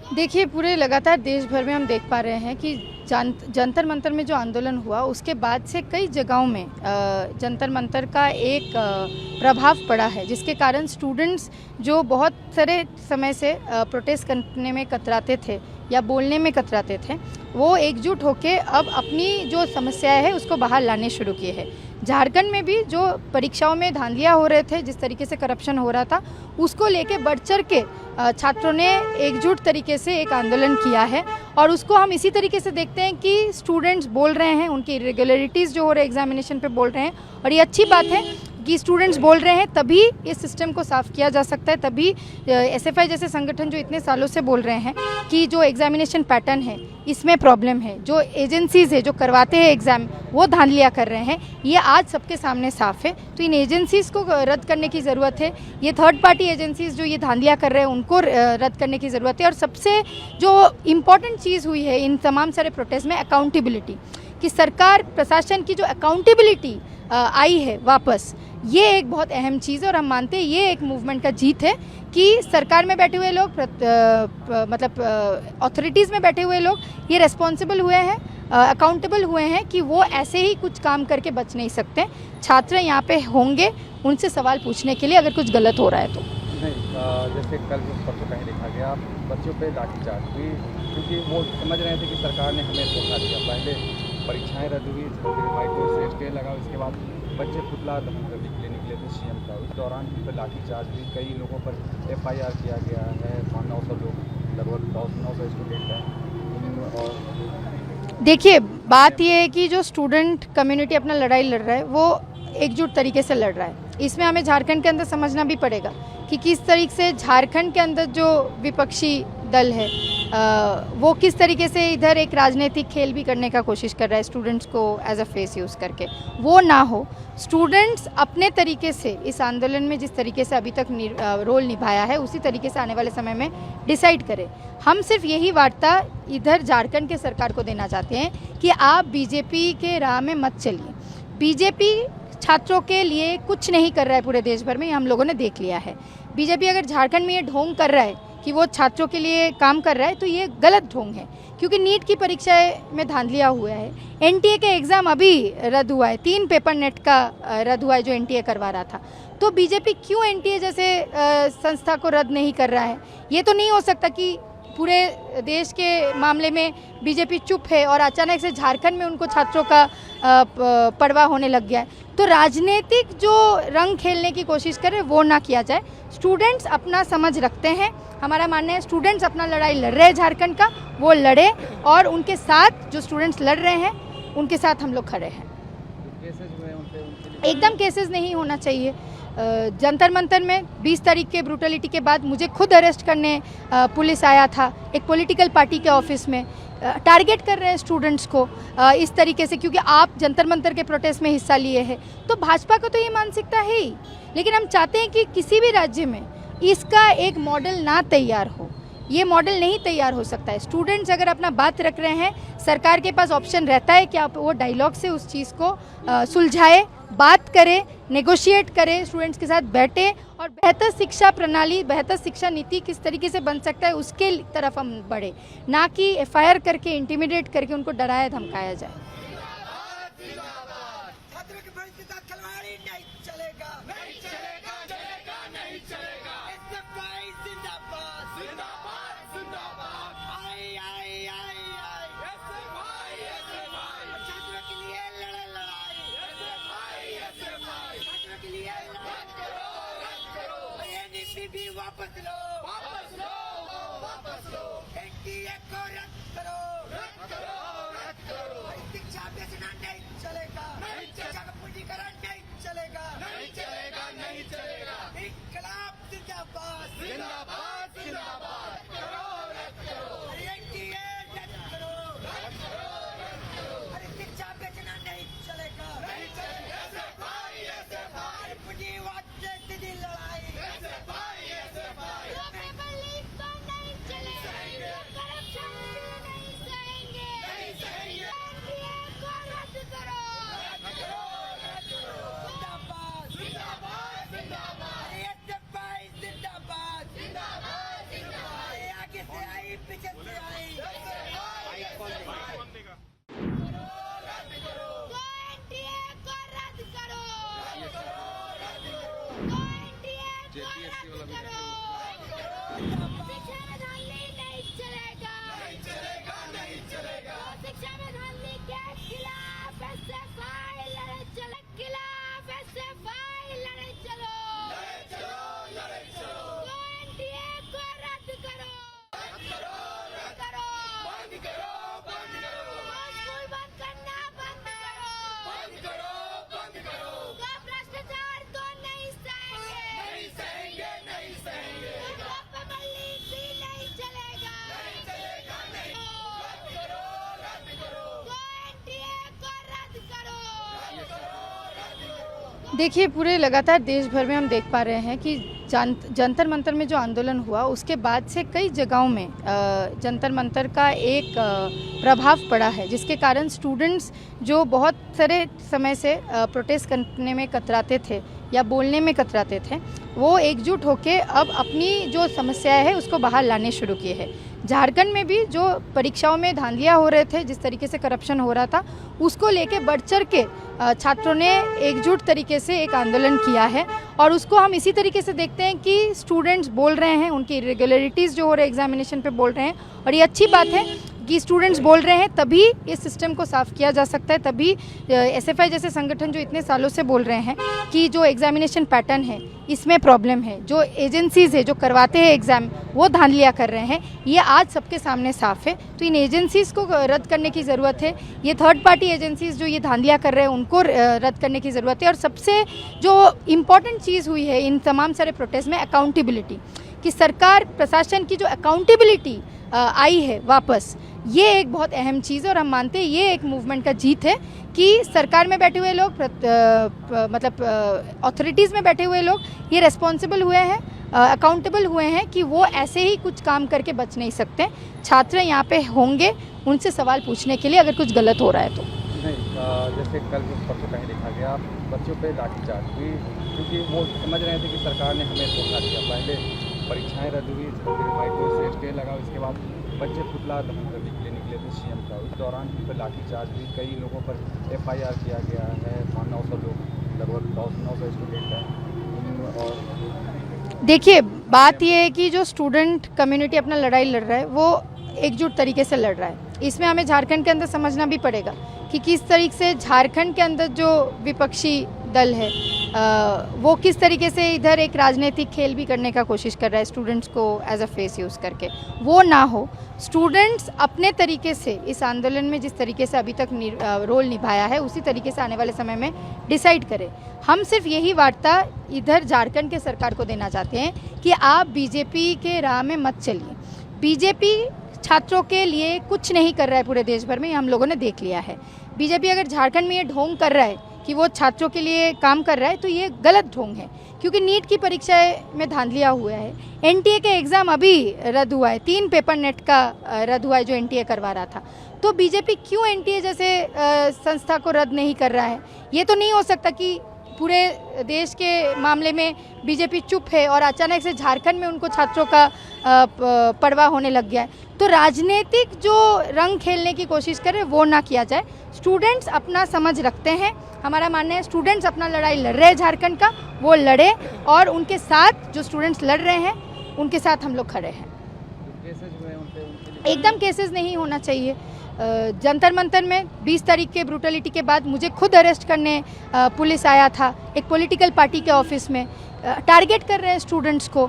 देखिए, पूरे लगातार देश भर में हम देख पा रहे हैं कि जंतर मंतर में जो आंदोलन हुआ उसके बाद से कई जगहों में जंतर मंतर का एक प्रभाव पड़ा है, जिसके कारण स्टूडेंट्स जो बहुत सारे समय से प्रोटेस्ट करने में कतराते थे या बोलने में कतराते थे, वो एकजुट होकर अब अपनी जो समस्याएं है उसको बाहर लाने शुरू किए हैं। झारखंड में भी जो परीक्षाओं में धांधलियाँ हो रहे थे, जिस तरीके से करप्शन हो रहा था, उसको लेके बढ़ चढ़ के छात्रों ने एकजुट तरीके से एक आंदोलन किया है। और उसको हम इसी तरीके से देखते हैं कि स्टूडेंट्स बोल रहे हैं, उनकी इरेगुलरिटीज़ जो हो रहे हैं एग्जामिनेशन पे बोल रहे हैं, और ये अच्छी बात है कि स्टूडेंट्स बोल रहे हैं, तभी इस सिस्टम को साफ़ किया जा सकता है। तभी एसएफआई जैसे संगठन जो इतने सालों से बोल रहे हैं कि जो एग्जामिनेशन पैटर्न है इसमें प्रॉब्लम है, जो एजेंसीज़ है जो करवाते हैं एग्ज़ाम वो धांधलियाँ कर रहे हैं, ये आज सबके सामने साफ़ है। तो इन एजेंसीज़ को रद्द करने की ज़रूरत है। ये थर्ड पार्टी एजेंसीज़ जो ये धांधलियाँ कर रहे हैं उनको रद्द करने की ज़रूरत है। और सबसे जो इम्पॉर्टेंट चीज़ हुई है इन तमाम सारे प्रोटेस्ट में, अकाउंटेबिलिटी, कि सरकार प्रशासन की जो अकाउंटेबिलिटी आई है वापस, ये एक बहुत अहम चीज़ है। और हम मानते हैं ये एक मूवमेंट का जीत है कि सरकार में बैठे हुए लोग, मतलब अथॉरिटीज़ में बैठे हुए लोग ये रेस्पॉन्सिबल हुए हैं, अकाउंटेबल हुए हैं कि वो ऐसे ही कुछ काम करके बच नहीं सकते। छात्र यहाँ पे होंगे उनसे सवाल पूछने के लिए अगर कुछ गलत हो रहा है तो। नहीं, जैसे कल परसों कहीं देखा गया बच्चों पे लाठीचार्ज हुई, क्योंकि वो समझ रहे थे कि सरकार ने हमें धोखा दिया। पहले परीक्षाएं रद्द हुई, फिर हाईकोर्ट से स्टे लगा, उसके बाद बच्चे पुतला दहन करने के लिए निकले थे सीएम का। उस दौरान उन पर लाठीचार्ज हुई, कई लोगों पर FIR किया गया है। 900 लोग, लगभग 900 स्टूडेंट हैं। और देखिए, बात ये है कि जो स्टूडेंट कम्युनिटी अपना लड़ाई लड़ रहा है वो एकजुट तरीके से लड़ रहा है। इसमें हमें झारखंड के अंदर समझना भी पड़ेगा कि किस तरीके से झारखंड के अंदर जो विपक्षी दल है वो किस तरीके से इधर एक राजनीतिक खेल भी करने का कोशिश कर रहा है, स्टूडेंट्स को एज अ फेस यूज़ करके। वो ना हो, स्टूडेंट्स अपने तरीके से इस आंदोलन में जिस तरीके से अभी तक रोल निभाया है उसी तरीके से आने वाले समय में डिसाइड करें। हम सिर्फ यही वार्ता इधर झारखंड के सरकार को देना चाहते हैं कि आप बीजेपी के राह में मत चलिए। बीजेपी छात्रों के लिए कुछ नहीं कर रहा है पूरे देश भर में, हम लोगों ने देख लिया है। बीजेपी अगर झारखंड में ये ढोंग कर रहा है कि वो छात्रों के लिए काम कर रहा है तो ये गलत ढोंग है, क्योंकि नीट की परीक्षा में धांधलिया हुआ है। NTA का एग्ज़ाम अभी रद्द हुआ है, 3 पेपर नेट का रद्द हुआ है जो NTA करवा रहा था। तो बीजेपी क्यों NTA जैसे संस्था को रद्द नहीं कर रहा है? ये तो नहीं हो सकता कि पूरे देश के मामले में बीजेपी चुप है और अचानक से झारखंड में उनको छात्रों का परवाह होने लग गया है। तो राजनीतिक जो रंग खेलने की कोशिश करें वो ना किया जाए। स्टूडेंट्स अपना समझ रखते हैं, हमारा मानना है स्टूडेंट्स अपना लड़ाई लड़ रहे हैं झारखंड का, वो लड़े, और उनके साथ जो स्टूडेंट्स लड़ रहे हैं उनके साथ हम लोग खड़े हैं। एकदम केसेस नहीं होना चाहिए। जंतर मंतर में 20 तारीख के ब्रूटलिटी के बाद मुझे खुद अरेस्ट करने पुलिस आया था एक पॉलिटिकल पार्टी के ऑफिस में। टारगेट कर रहे हैं स्टूडेंट्स को इस तरीके से, क्योंकि आप जंतर मंतर के प्रोटेस्ट में हिस्सा लिए हैं। तो भाजपा को तो ये मानसिकता है ही, लेकिन हम चाहते हैं कि किसी भी राज्य में इसका एक मॉडल ना तैयार हो। ये मॉडल नहीं तैयार हो सकता है। स्टूडेंट्स अगर अपना बात रख रहे हैं, सरकार के पास ऑप्शन रहता है कि आप वो डायलॉग से उस चीज़ को सुलझाए, बात करें, नेगोशिएट करें, स्टूडेंट्स के साथ बैठे, और बेहतर शिक्षा प्रणाली, बेहतर शिक्षा नीति किस तरीके से बन सकता है उसके तरफ हम बढ़े, ना कि FIR करके, इंटिमिडेट करके उनको डराया धमकाया जाए। वापस लो, वापस लो, वापस लो। NTA को रद्द करो, रद्द करो, रद्द करो। शिक्षा बेचना नहीं चलेगा, नहीं चलेगा। पूंजीकरण नहीं चलेगा, नहीं चलेगा, नहीं चलेगा। इनकलाब जिंदाबाद, जिंदाबाद, जिंदाबाद। करो, रद्द करो। NTA रद्द करो, रद्द करो, रद्द करो। अरे शिक्षा बेचना नहीं चलेगा, नहीं चलेगा। SFI पूंजीवाद जैसी लड़ाई, पीछे से आई एनडीए को रद्द करो जेपीएससी वाला भी करो शिक्षा में धांधली नहीं चलेगा शिक्षा में धांधली के खिलाफ ऐसे फाइल लड़े चलो खिलाफ ऐसे फाइल लड़े चलो एनडीए को रद्द करो स्कूल बंद करना बंद करो भ्रष्टाचार तो नहीं सहेंगे पाबंदी भी नहीं चलेगा एनडीए को रद्द करो देखिए, पूरे लगातार देश भर में हम देख पा रहे हैं कि जंतर मंतर में जो आंदोलन हुआ उसके बाद से कई जगहों में जंतर मंतर का एक प्रभाव पड़ा है, जिसके कारण स्टूडेंट्स जो बहुत सारे समय से प्रोटेस्ट करने में कतराते थे या बोलने में कतराते थे, वो एकजुट होकर अब अपनी जो समस्याएं है उसको बाहर लाने शुरू किए हैं। झारखंड में भी जो परीक्षाओं में धांधलियाँ हो रहे थे, जिस तरीके से करप्शन हो रहा था, उसको लेके बढ़ चढ़ के छात्रों ने एकजुट तरीके से एक आंदोलन किया है। और उसको हम इसी तरीके से देखते हैं कि स्टूडेंट्स बोल रहे हैं, उनकी इरेगुलरिटीज़ जो हो रहे हैं एग्जामिनेशन पे बोल रहे हैं, और ये अच्छी बात है कि स्टूडेंट्स बोल रहे हैं, तभी इस सिस्टम को साफ़ किया जा सकता है। तभी एसएफआई जैसे संगठन जो इतने सालों से बोल रहे हैं कि जो एग्जामिनेशन पैटर्न है इसमें प्रॉब्लम है, जो एजेंसीज़ है जो करवाते हैं एग्ज़ाम वो धांधलियाँ कर रहे हैं, ये आज सबके सामने साफ़ है। तो इन एजेंसीज़ को रद्द करने की ज़रूरत है। ये थर्ड पार्टी एजेंसीज़ जो ये धांधलियाँ कर रहे हैं उनको रद्द करने की ज़रूरत है। और सबसे जो इम्पॉर्टेंट चीज़ हुई है इन तमाम सारे प्रोटेस्ट में, अकाउंटेबिलिटी, कि सरकार प्रशासन की जो अकाउंटेबिलिटी आई है वापस, ये एक बहुत अहम चीज़ है। और हम मानते हैं ये एक मूवमेंट का जीत है कि सरकार में बैठे हुए लोग, मतलब अथॉरिटीज़ में बैठे हुए लोग ये रिस्पॉन्सिबल हुए हैं, अकाउंटेबल हुए हैं कि वो ऐसे ही कुछ काम करके बच नहीं सकते। छात्र यहाँ पे होंगे उनसे सवाल पूछने के लिए अगर कुछ गलत हो रहा है तो। नहीं, जैसे कल परसों कहीं देखा गया बच्चों पे लाठीचार्ज हुई, क्योंकि वो समझ रहे थे कि सरकार ने हमें धोखा दिया। पहले परीक्षाएं रद्द हुई, फिर हाईकोर्ट से स्टे लगा, उसके बाद बच्चे पुतला दहन करने के लिए निकले थे सीएम का। उस दौरान उन पर लाठीचार्ज हुई, कई लोगों पर FIR किया गया है। 900 लोग, लगभग 900 स्टूडेंट हैं। और देखिए, बात ये है कि जो स्टूडेंट कम्युनिटी अपना लड़ाई लड़ रहा है वो एकजुट तरीके से लड़ रहा है। इसमें हमें झारखंड के अंदर समझना भी पड़ेगा कि किस तरीके से झारखंड के अंदर जो विपक्षी दल है वो किस तरीके से इधर एक राजनीतिक खेल भी करने का कोशिश कर रहा है, स्टूडेंट्स को एज अ फेस यूज़ करके। वो ना हो, स्टूडेंट्स अपने तरीके से इस आंदोलन में जिस तरीके से अभी तक रोल निभाया है उसी तरीके से आने वाले समय में डिसाइड करें। हम सिर्फ यही वार्ता इधर झारखंड के सरकार को देना चाहते हैं कि आप बीजेपी के राह में मत चलिए। बीजेपी छात्रों के लिए कुछ नहीं कर रहा है पूरे देश भर में, हम लोगों ने देख लिया है। बीजेपी अगर झारखंड में ये ढोंग कर रहा है कि वो छात्रों के लिए काम कर रहा है तो ये गलत ढोंग है, क्योंकि नीट की परीक्षा में धांधलिया हुआ है। एनटीए के एग्ज़ाम अभी रद्द हुआ है, 3 पेपर नेट का रद्द हुआ है जो एनटीए करवा रहा था। तो बीजेपी क्यों एनटीए जैसे संस्था को रद्द नहीं कर रहा है? ये तो नहीं हो सकता कि पूरे देश के मामले में बीजेपी चुप है और अचानक से झारखंड में उनको छात्रों का परवाह होने लग गया है। तो राजनीतिक जो रंग खेलने की कोशिश करे वो ना किया जाए। स्टूडेंट्स अपना समझ रखते हैं, हमारा मानना है स्टूडेंट्स अपना लड़ाई लड़ रहे हैं झारखंड का, वो लड़े, और उनके साथ जो स्टूडेंट्स लड़ रहे हैं उनके साथ हम लोग खड़े हैं। एकदम केसेस नहीं होना चाहिए। जंतर मंतर में 20 तारीख के ब्रूटलिटी के बाद मुझे खुद अरेस्ट करने पुलिस आया था एक पॉलिटिकल पार्टी के ऑफिस में। टारगेट कर रहे हैं स्टूडेंट्स को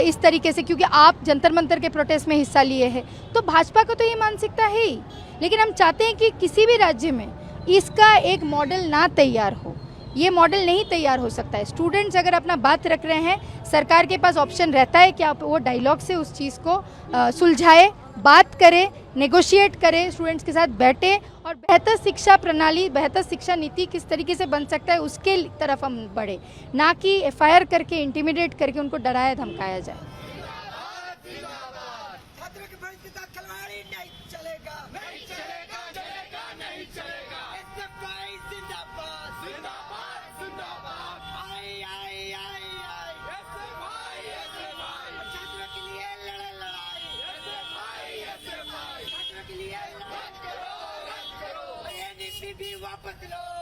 इस तरीके से, क्योंकि आप जंतर मंतर के प्रोटेस्ट में हिस्सा लिए हैं। तो भाजपा को तो ये मानसिकता है ही, लेकिन हम चाहते हैं कि किसी भी राज्य में इसका एक मॉडल ना तैयार हो। ये मॉडल नहीं तैयार हो सकता है। स्टूडेंट्स अगर अपना बात रख रहे हैं, सरकार के पास ऑप्शन रहता है कि आप वो डायलॉग से उस चीज़ को सुलझाए, बात करें, नेगोशिएट करें, स्टूडेंट्स के साथ बैठे, और बेहतर शिक्षा प्रणाली, बेहतर शिक्षा नीति किस तरीके से बन सकता है उसके तरफ हम बढ़े, ना कि FIR करके, इंटिमिडेट करके उनको डराया धमकाया जाए। छात्रों के भविष्य के साथ खिलवाड़ी नहीं चलेगा, नहीं चलेगा, चलेगा, नहीं चलेगा। एसएफआई जिंदाबाद, जिंदाबाद, जिंदाबाद। आई आई आई आई एसएफआई, एसएफआई। छात्रों के लिए लड़े लड़ाई, एसएफआई, भी वापस लो